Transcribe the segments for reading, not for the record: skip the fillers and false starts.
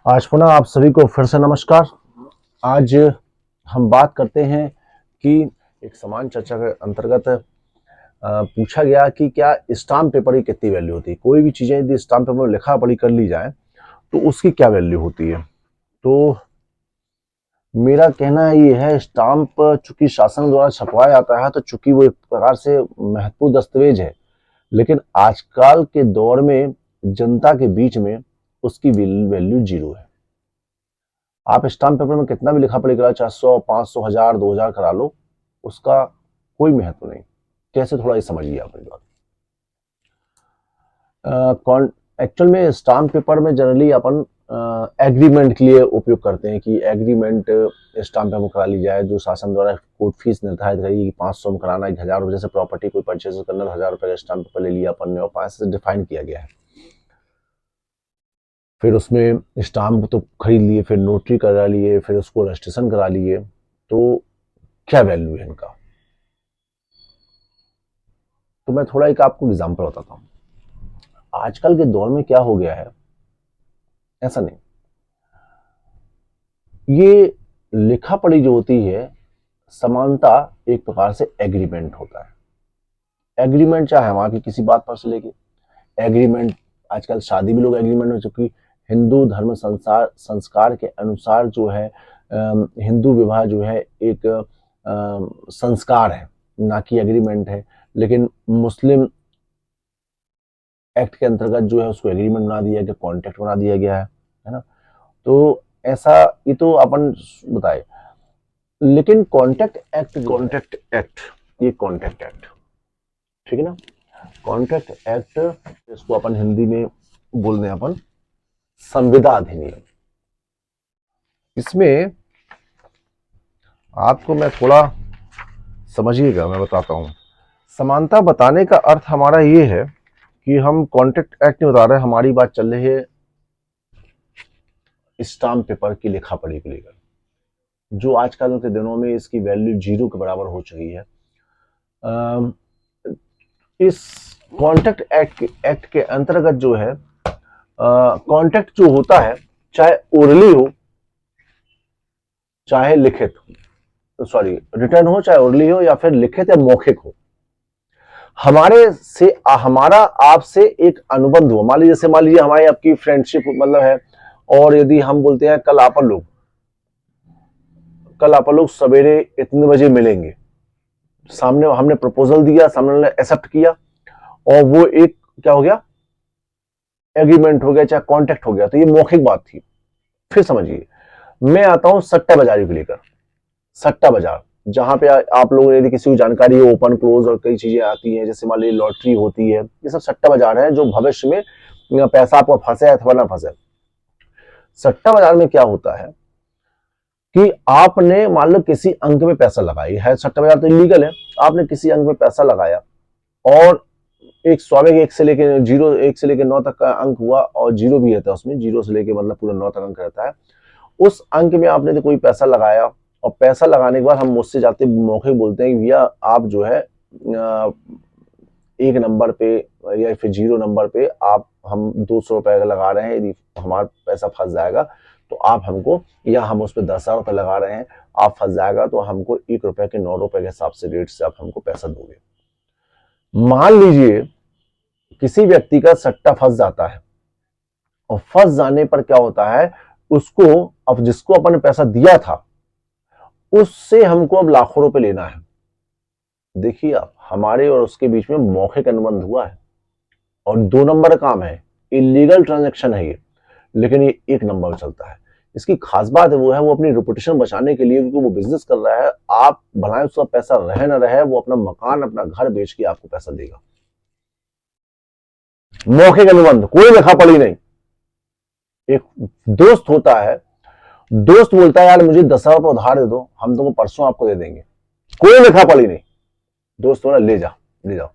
आज पुनः आप सभी को फिर से नमस्कार। आज हम बात करते हैं कि एक समान चर्चा के अंतर्गत पूछा गया कि क्या स्टाम्प पेपर की कितनी वैल्यू होती है। कोई भी चीज़ें यदि स्टाम्प पेपर में लिखा पढ़ी कर ली जाए तो उसकी क्या वैल्यू होती है। तो मेरा कहना ये है, स्टाम्प चूंकि शासन द्वारा छपवाया जाता है तो चूंकि वो एक प्रकार से महत्वपूर्ण दस्तावेज है, लेकिन आजकल के दौर में जनता के बीच में उसकी वैल्यू जीरो है। आप स्टाम्प पेपर में कितना भी लिखा पढ़ी करा, 400 500 1000 2000 करा लो, उसका कोई महत्व नहीं। कैसे, थोड़ा ये समझिए आप मेरी बात। एक्चुअल में स्टाम्प पेपर में जनरली अपन एग्रीमेंट के लिए उपयोग करते हैं कि एग्रीमेंट स्टाम्प पेपर करा ली जाए, जो शासन द्वारा कोर्ट फीस निर्धारित करेगी कि 500 में कराना, 1000 रुपये से प्रॉपर्टी कोई परचेज करना, 1000 रुपये का स्टाम्प पेपर ले लिया अपन ने और 5 से डिफाइन किया गया है। फिर उसमें स्टाम्प तो खरीद लिए, फिर नोटरी करा लिए, फिर उसको रजिस्ट्रेशन करा लिए, तो क्या वैल्यू है इनका। तो मैं थोड़ा एक आपको एग्जांपल बताता हूँ। आजकल के दौर में क्या हो गया है, ऐसा नहीं, ये लिखा पढ़ी जो होती है, समानता एक प्रकार से एग्रीमेंट होता है। एग्रीमेंट चाहे हम आपकी किसी बात पर से लेके एग्रीमेंट, आजकल शादी भी लोग एग्रीमेंट हो चुकी। हिंदू धर्म संस्कार के अनुसार जो है हिंदू विवाह जो है एक संस्कार है, ना कि एग्रीमेंट है। लेकिन मुस्लिम एक्ट के अंतर्गत जो है उसको एग्रीमेंट बना दिया गया, कॉन्ट्रैक्ट बना दिया गया है ना। तो ऐसा, ये तो अपन बताए, लेकिन कॉन्ट्रैक्ट एक्ट ये कॉन्ट्रैक्ट एक्ट, ठीक है ना। कॉन्ट्रैक्ट एक्ट, इसको अपन हिंदी में बोलते हैं अपन संविदा अधिनियम। इसमें आपको मैं थोड़ा समझिएगा, मैं बताता हूं। समानता बताने का अर्थ हमारा ये है कि हम कॉन्ट्रैक्ट एक्ट में बता रहे हैं, हमारी बात चल रही है स्टाम्प पेपर की लिखा पढ़ी को लेकर, जो आजकल के दिनों में इसकी वैल्यू जीरो के बराबर हो चुकी है। इस कॉन्ट्रैक्ट एक्ट के अंतर्गत जो है, कॉन्ट्रैक्ट जो होता है, चाहे ओरली हो चाहे लिखित हो, सॉरी रिटर्न हो, चाहे ओरली हो या फिर लिखित या मौखिक हो, हमारा आपसे एक अनुबंध हो। मान लीजिए, जैसे मान लीजिए हमारी आपकी फ्रेंडशिप मतलब है, और यदि हम बोलते हैं कल आप लोग सवेरे इतने बजे मिलेंगे, सामने हमने प्रपोजल दिया, सामने ने एक्सेप्ट किया, और वो एक क्या हो गया, एग्रीमेंट हो गया, चाहे कॉन्ट्रैक्ट हो गया, तो ये मौखिक बात थी। फिर समझिए, मैं आता हूं सट्टा बाजारी को लेकर। सट्टा बाजार, जहां पे आप लोगों ने यदि किसी को जानकारी हो, ओपन क्लोज और कई चीजें आती हैं, जैसे मान लीजिए लॉटरी होती है, ये सब सट्टा बाजार है, जो भविष्य में पैसा आपको फंसे अथवा ना फंसे। सट्टा बाजार में क्या होता है कि आपने मान लो किसी अंक में पैसा लगाया है, सट्टा बाजार तो इलीगल है, आपने किसी अंक में पैसा लगाया और एक स्वाभाविक एक से लेके 9 तक का अंक हुआ, और जीरो भी रहता है उसमें, जीरो से लेके मतलब पूरा 9 तक अंक रहता है। उस अंक में आपने तो कोई पैसा लगाया, और पैसा लगाने के बाद हम मुझसे जाते मौके बोलते हैं कि भैया आप जो है एक नंबर पे या फिर 0 नंबर पे हम 200 रुपए का लगा रहे हैं, यदि हमारा पैसा फंस जाएगा तो आप हमको, या हम उस पर 10,000 रुपए लगा रहे हैं, आप फंस जाएगा तो हमको 1 रुपए के 9 रुपए के हिसाब से रेट से आप हमको पैसा दोगे। मान लीजिए किसी व्यक्ति का सट्टा फंस जाता है, और फंस जाने पर क्या होता है, उसको, अब जिसको अपन ने पैसा दिया था उससे हमको अब लाखों रुपए लेना है। देखिए आप, हमारे और उसके बीच में मौखिक अनुबंध हुआ है, और 2 नंबर काम है, इलीगल ट्रांजैक्शन है ये, लेकिन ये 1 नंबर चलता है। इसकी खास बात है वो है, वो अपनी रेपुटेशन बचाने के लिए, क्योंकि वो बिजनेस कर रहा है, आप भला उसका पैसा रहे ना रहे, वो अपना मकान अपना घर बेच के आपको पैसा देगा। मौखिक अनुबंध, कोई लिखा पढ़ी नहीं। एक दोस्त होता है, दोस्त बोलता है यार मुझे 10,000 रुपये उधार दे दो, हम तुमको परसों आपको दे देंगे, कोई लिखा पढ़ी नहीं। दोस्त बोला ले जाओ,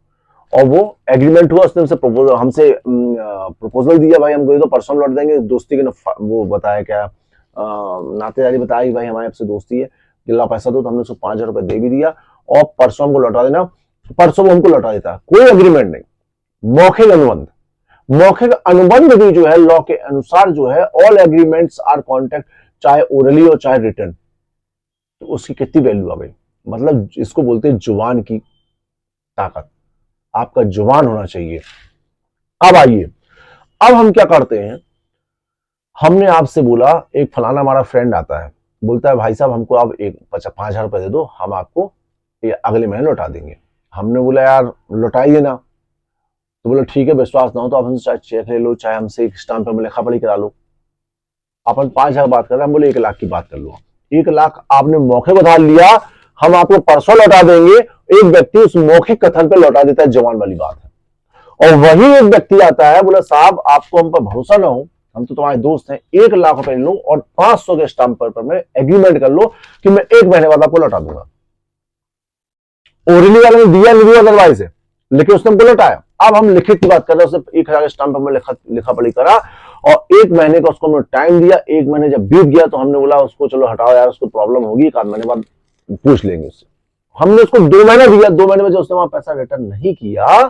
और वो एग्रीमेंट हुआ, उसने हमसे प्रपोजल दिया, भाई हमको दे दो, परसों लौट देंगे। दोस्ती के वो बताया क्या, नातेदारी बताया कि भाई हमारे आपसे दोस्ती है, गिल्ला पैसा दो, तो हमने उसको 5,000 रुपये दे भी दिया, और परसों हमको लौटा देना, परसों वो हमको लौटा देता। कोई एग्रीमेंट नहीं, मौखिक अनुबंध। मौखिक अनुबंध भी जो है लॉ के अनुसार जो है ऑल एग्रीमेंट्स आर कॉन्ट्रैक्ट, चाहे ओरली और चाहे रिटर्न। तो उसकी कितनी वैल्यू आ गई, मतलब इसको बोलते हैं जुबान की ताकत, आपका जुबान होना चाहिए। अब आइए, अब हम क्या करते हैं, हमने आपसे बोला एक फलाना हमारा फ्रेंड आता है, बोलता है भाई साहब हमको आप एक 5,000 रुपए दे दो, हम आपको ये अगले महीने लौटा देंगे। हमने बोला यार लौटा ही देना, तो बोला ठीक है, विश्वास ना हो तो आप हमसे चाहे चेक ले लो, चाहे हमसे एक स्टाम्प पर लिखा पढ़ी करा लो। अपन 5,000 बात कर रहे हैं, हम बोले 1,00,000 की बात कर लो। 1,00,000 आपने मौके पर धार लिया, हम आपको परसों लौटा देंगे। एक व्यक्ति उस मौखिक कथन पे लौटा देता है, जवान वाली बात है। और वही एक व्यक्ति आता है, बोला साहब आपको हम पर भरोसा ना हो, हम तो तुम्हारे दोस्त हैं, 1,00,000 रुपए लो और 500 के स्टाम्प पर मैं एग्रीमेंट कर लो कि मैं 1 महीने बाद आपको लौटा दूंगा। ओरिजिनल वाले ने दिया नहीं दिया अदरवाइज है, लेकिन उसने हमको लौटाया। अब हम लिखित की बात कर रहे हैं, उसने 1,000 के स्टाम्प पर लिखा पढ़ी करा और 1 महीने का उसको हमने टाइम दिया। 1 महीने जब बीत गया तो हमने बोला उसको चलो हटाओ यार, उसको प्रॉब्लम होगी, 1 आध महीने बाद पूछ लेंगे उससे। हमने उसको 2 महीने दिया, 2 महीने में जब उसने वहां पैसा रिटर्न नहीं किया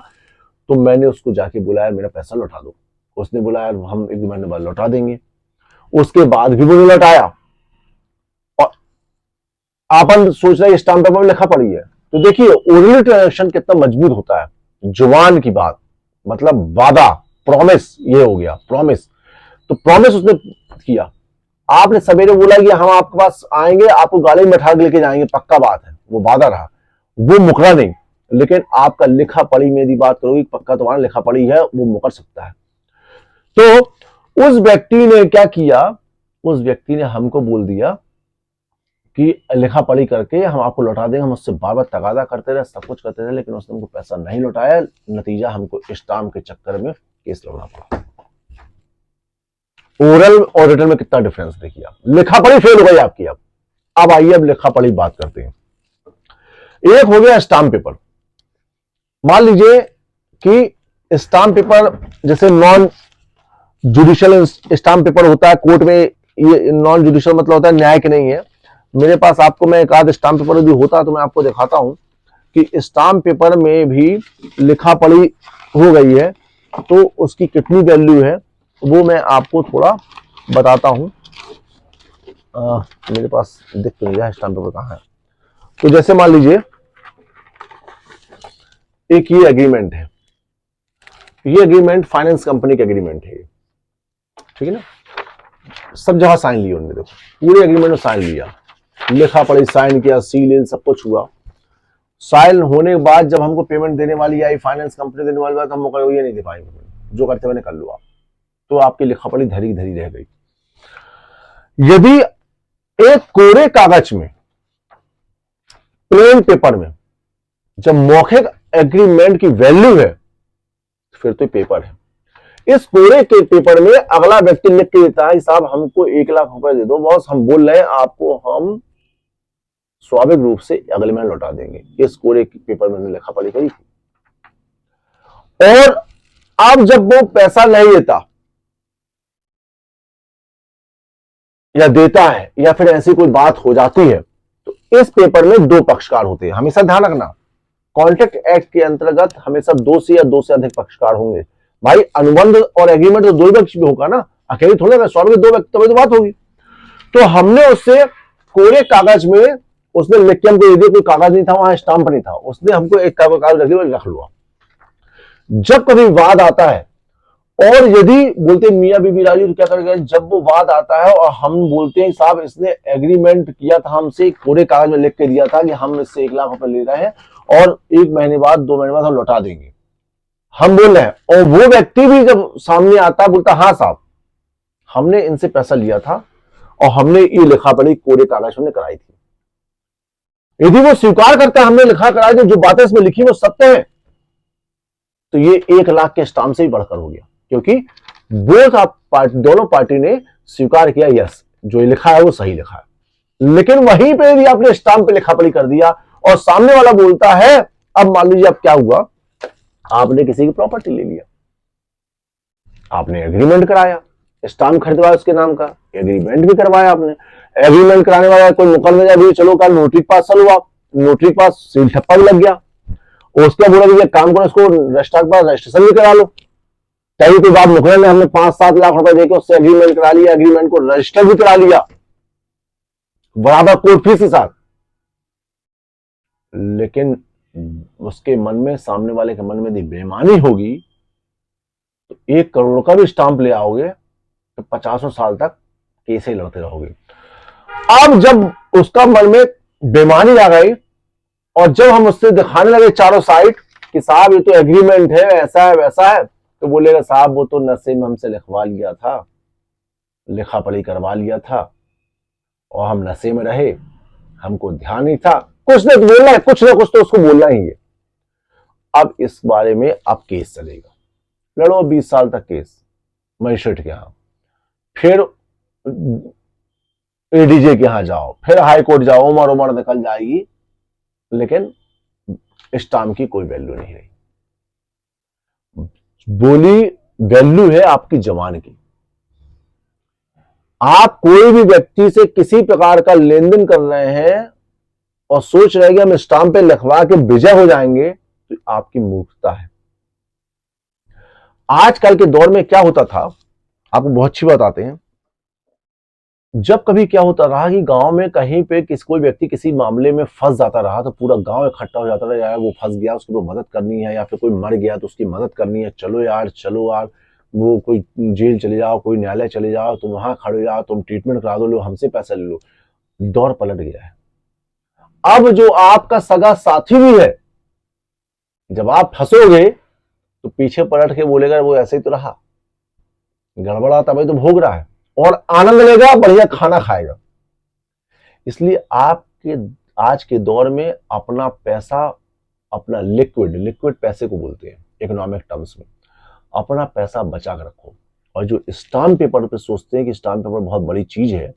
तो मैंने उसको जाके बुलाया, मेरा पैसा लौटा दो। उसने बोला यार हम 1 महीने बाद लौटा देंगे। उसके बाद भी वो लौटाया और आपन सोच रहे स्टाम्प पेपर में लिखा पड़ी है। तो देखिए ओरिजिनल ट्रांजेक्शन कितना मजबूत होता है, जुबान की बात, मतलब वादा, प्रॉमिस, ये हो गया प्रॉमिस। तो प्रॉमिस उसने किया, आपने सवेरे बोला कि हम आपके पास आएंगे, आपको गाड़ी में बैठा के लेके जाएंगे, पक्का बात है, वो वादा रहा, वो मुकरा नहीं। लेकिन आपका लिखा पढ़ी में यदि बात करोगे, पक्का तुम्हारा लिखा पढ़ी है, वो मुकर सकता है। तो उस व्यक्ति ने क्या किया, उस व्यक्ति ने हमको बोल दिया कि लिखा पढ़ी करके हम आपको लौटा देंगे। हम उससे बार बार तगादा करते रहे, सब कुछ करते रहे, लेकिन उसने हमको पैसा नहीं लौटाया। नतीजा हमको स्टाम्प के चक्कर में केस लड़ना पड़ा। ओरल और रिटर्न में कितना डिफरेंस देखिए आप, लिखा पढ़ी फेल हो गई आपकी। अब आइए अब लिखा पढ़ी बात करते हैं। एक हो गया स्टाम्प पेपर। मान लीजिए कि स्टाम्प पेपर जैसे नॉन जुडिशियल स्टाम्प पेपर होता है कोर्ट में, ये नॉन जुडिशियल मतलब होता है न्यायिक नहीं है। मेरे पास आपको मैं एक आध स्टाम्प पेपर यदि होता तो मैं आपको दिखाता हूं कि स्टाम्प पेपर में भी लिखा पढ़ी हो गई है तो उसकी कितनी वैल्यू है, वो मैं आपको थोड़ा बताता हूं। मेरे पास दिख तो नहीं रहा स्टाम्प पेपर कहां है। तो जैसे मान लीजिए एक ये एग्रीमेंट है, ये एग्रीमेंट फाइनेंस कंपनी का एग्रीमेंट है, ठीक है ना। सब जगह साइन लिए उन्होंने, देखो पूरे एग्रीमेंट में साइन लिया, लिखा पढ़ी साइन किया, सील सब कुछ हुआ। साइन होने के बाद जब हमको पेमेंट देने वाली आई, फाइनेंस कंपनी देने वाली बात, हम ये नहीं दे पाएंगे, जो करते मैंने कर लो आप, तो आपकी लिखा पढ़ी धरी धरी रह गई। यदि एक कोरे कागज में, प्लेन पेपर में जब मौखिक एग्रीमेंट की वैल्यू है फिर तो पेपर है। इस कोरे के पेपर में अगला व्यक्ति लिख के देता है साहब हमको 1,00,000 रुपए दे दो, बॉस हम बोल रहे हैं आपको हम स्वाभाविक रूप से अगले महीने लौटा देंगे। इस कोरे के पेपर में लिखा पढ़ी करी थी। और अब जब वो पैसा नहीं देता या देता है या फिर ऐसी कोई बात हो जाती है तो इस पेपर में 2 पक्षकार होते हैं। हमेशा ध्यान रखना, कॉन्ट्रैक्ट एक्ट के अंतर्गत हमेशा 2 से या 2 से अधिक पक्षकार होंगे। भाई अनुबंध और एग्रीमेंट तो 2 व्यक्ति भी होगा ना, अकेले थोड़ा ना, स्वाभाविक 2 व्यक्ति तभी तो बात होगी। तो हमने उससे कोरे कागज में उसने लिख के हमको दे दिया, कोई कागज नहीं था वहां, स्टाम्प नहीं था, उसने हमको एक कागज रख लिया। जब कभी वाद आता है और यदि बोलते मियां बीबी राजी तो क्या करेंगे, जब वो वाद आता है और हम बोलते हैं साहब इसने एग्रीमेंट किया था हमसे, कोरे कागज में लिख के दिया था कि हम इससे 1,00,000 रुपए ले रहे हैं और 1 महीने बाद 2 महीने बाद हम लौटा देंगे, हम बोल रहे हैं। और वो व्यक्ति भी जब सामने आता बोलता हाँ साहब हमने इनसे पैसा लिया था और हमने ये लिखा पढ़ी कोरे कागज में कराई थी। यदि वो स्वीकार करता है हमने लिखा कराई, जो बातें इसमें लिखी वो सत्य है, तो ये 1,00,000 के स्टाम्प से ही बढ़कर हो गया, क्योंकि दोनों पार्टी ने स्वीकार किया यस जो ये लिखा है वो सही लिखा है। लेकिन वहीं पे यदि आपने स्टाम्प पे लिखा पढ़ी कर दिया और सामने वाला बोलता है, अब मान लीजिए अब क्या हुआ, आपने किसी की प्रॉपर्टी ले लिया, आपने एग्रीमेंट कराया, स्टाम्प खरीदवाया उसके नाम का, एग्रीमेंट भी करवाया आपने। एग्रीमेंट कराने वाला कोई मुकदमे जा भी, चलो कल नोटरी पास चल हुआ, नोटरी पास सील ठप्पा भी लग गया, उसके बोला काम करो इसको रजिस्ट्रार के पास रजिस्ट्रेशन भी करा लो। कहीं कोई बात मुकरर ने हमने 5-7 लाख रुपए देके उससे एग्रीमेंट करा लिया, एग्रीमेंट को रजिस्टर भी करा लिया बराबर कोर्ट फीस के साथ, लेकिन उसके मन में, सामने वाले के मन में यदि बेईमानी होगी तो 1 करोड़ का भी स्टाम्प ले आओगे तो 50 साल तक केस ही लड़ते रहोगे। अब जब उसका मन में बेईमानी आ गई और जब हम उससे दिखाने लगे चारों साइड कि साहब ये तो एग्रीमेंट है, ऐसा है वैसा है, तो बोलेगा साहब वो तो नशे में हमसे लिखवा लिया था, लिखा पढ़ी करवा लिया था और हम नशे में रहे, हमको ध्यान नहीं था। कुछ ना बोलना है, कुछ ना कुछ तो उसको बोलना ही है। अब इस बारे में अब केस चलेगा, लड़ो 20 साल तक केस मजिस्ट्रेट के यहां, फिर एडीजे के यहां जाओ, फिर हाई कोर्ट जाओ, उम्र निकल जाएगी, लेकिन स्टाम्प की कोई वैल्यू नहीं रही। बोली वैल्यू है आपकी जबान की। आप कोई भी व्यक्ति से किसी प्रकार का लेन देन कर रहे हैं और सोच रहे हैं कि हम स्टाम्प पे लिखवा के विजय हो जाएंगे, तो आपकी मूर्खता है। आजकल के दौर में क्या होता था, आपको बहुत अच्छी बात आते हैं। जब कभी क्या होता रहा कि गांव में कहीं पे कोई व्यक्ति किसी मामले में फंस जाता रहा तो पूरा गांव इकट्ठा हो जाता रहा, यार वो फंस गया उसकी तो मदद करनी है, या फिर कोई मर गया तो उसकी मदद करनी है, चलो यार वो कोई जेल चले जाओ, कोई न्यायालय चले जाओ, तुम वहां खड़े हो जाओ, तुम ट्रीटमेंट करा दो, लो हमसे पैसा ले लो। दौर पलट गया है। अब जो आपका सगा साथी भी है, जब आप फंसोगे तो पीछे पलट के बोलेगा वो ऐसे ही तो रहा, गड़बड़ा तभी तो भोग रहा है, और आनंद लेगा, बढ़िया खाना खाएगा। इसलिए आपके आज के दौर में अपना पैसा, अपना लिक्विड पैसे को बोलते हैं इकोनॉमिक टर्म्स में, अपना पैसा बचा कर रखो। और जो स्टाम्प पेपर पे सोचते हैं कि स्टाम्प पेपर बहुत बड़ी चीज है,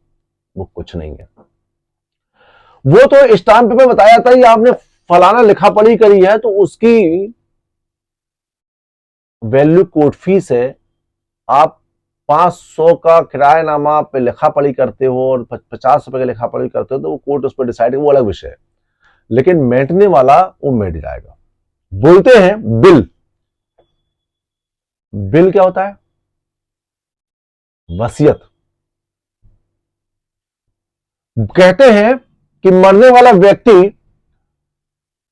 वो कुछ नहीं है। वो तो स्टाम्प पेपर बताया था कि आपने फलाना लिखा पढ़ी करी है तो उसकी वैल्यू कोर्ट फीस है। आप 500 का किरायानामा पे लिखा पढ़ी करते हो और 50 रुपए का लिखा पढ़ी करते हो तो वो कोर्ट उस पर डिसाइड है, वो अलग विषय है। लेकिन मेंटने वाला वो मेंट जाएगा। बोलते हैं बिल, बिल क्या होता है? वसीयत। कहते हैं कि मरने वाला व्यक्ति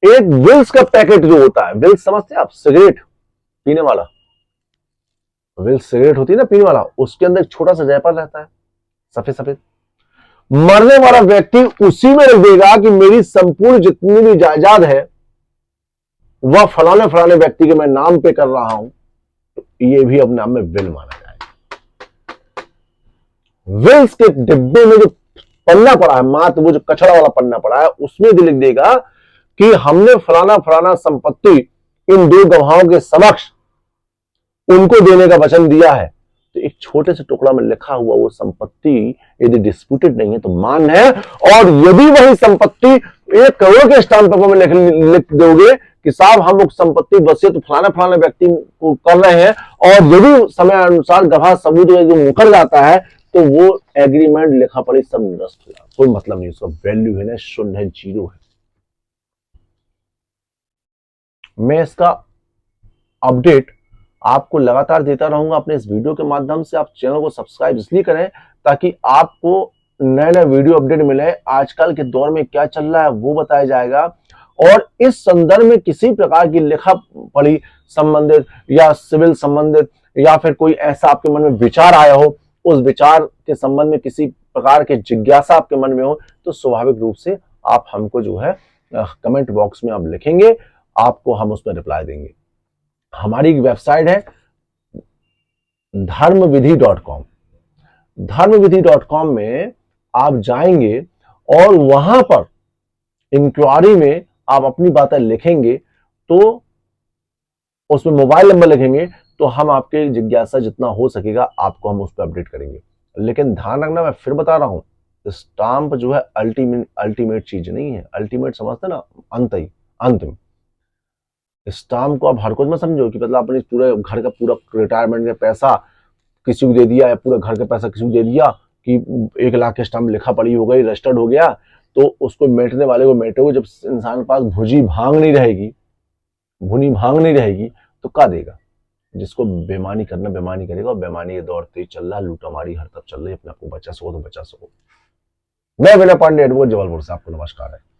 एक विल्स का पैकेट जो होता है, विल्स समझते हैं आप, सिगरेट पीने वाला, विल्स सिगरेट होती है ना पीने वाला, उसके अंदर एक छोटा सा जयपर रहता है सफेद सफेद। मरने वाला व्यक्ति उसी में रख देगा कि मेरी संपूर्ण जितनी भी जायदाद है वह फलाने फलाने व्यक्ति के मैं नाम पे कर रहा हूं, तो ये भी अपने नाम में विल माना जाएगा। विल्स के डिब्बे में जो पन्ना पड़ा है, मात्र वो जो कचरा वाला पन्ना पड़ा है, उसमें भी लिख देगा कि हमने फलाना फलाना संपत्ति इन 2 गवाहों के समक्ष उनको देने का वचन दिया है। तो एक छोटे से टुकड़ा में लिखा हुआ वो संपत्ति यदि डिस्प्यूटेड नहीं है तो मान्य है, और यदि वही संपत्ति 1 करोड़ के स्टाम्प पेपर में लिख दोगे कि साहब हम उस संपत्ति वसीयत फलाना फलाना व्यक्ति को कर रहे हैं, और यदि समय अनुसार गवाह सबूत जो मुकर जाता है तो वो एग्रीमेंट लिखा पढ़ी सब निरस्त हो जाता, कोई मतलब नहीं, उसका वैल्यू है ना शून्य है, जीरो है। मैं इसका अपडेट आपको लगातार देता रहूंगा अपने इस वीडियो के माध्यम से। आप चैनल को सब्सक्राइब इसलिए करें ताकि आपको नए नए वीडियो अपडेट मिले, आजकल के दौर में क्या चल रहा है वो बताया जाएगा, और इस संदर्भ में किसी प्रकार की लिखा पढ़ी संबंधित या सिविल संबंधित या फिर कोई ऐसा आपके मन में विचार आया हो, उस विचार के संबंध में किसी प्रकार के जिज्ञासा आपके मन में हो, तो स्वाभाविक रूप से आप हमको जो है कमेंट बॉक्स में आप लिखेंगे, आपको हम उसमें रिप्लाई देंगे। हमारी एक वेबसाइट है धर्मविधि.com। धर्मविधि.com में आप जाएंगे और वहां पर इंक्वायरी में आप अपनी बातें लिखेंगे, तो उसमें मोबाइल नंबर लिखेंगे तो हम आपके जिज्ञासा जितना हो सकेगा आपको हम उस पर अपडेट करेंगे। लेकिन ध्यान रखना, मैं फिर बता रहा हूं, स्टाम्प जो है अल्टीमेट चीज नहीं है। अल्टीमेट समझते ना, अंत में। स्टाम्प को आप हर कुछ में समझो कि मतलब अपने पूरे घर का पूरा रिटायरमेंट का पैसा किसी को दे दिया, या पूरे घर का पैसा किसी को दे दिया कि 1 लाख के स्टाम्प लिखा पड़ी हो गई, रजिस्टर्ड हो गया, तो उसको मेटने वाले को मेटोगे। जब इंसान के पास भुनी भांग नहीं रहेगी तो क्या देगा? जिसको बेईमानी करना बेईमानी करेगा, और बेईमानी का दौर तेज चल रहा है, लूटामारी हर तरफ चल रही है, अपने आप को बचा सको तो बचा सको। मैं विनय पांडे, एडवोकेट, जबलपुर से, आपको नमस्कार है।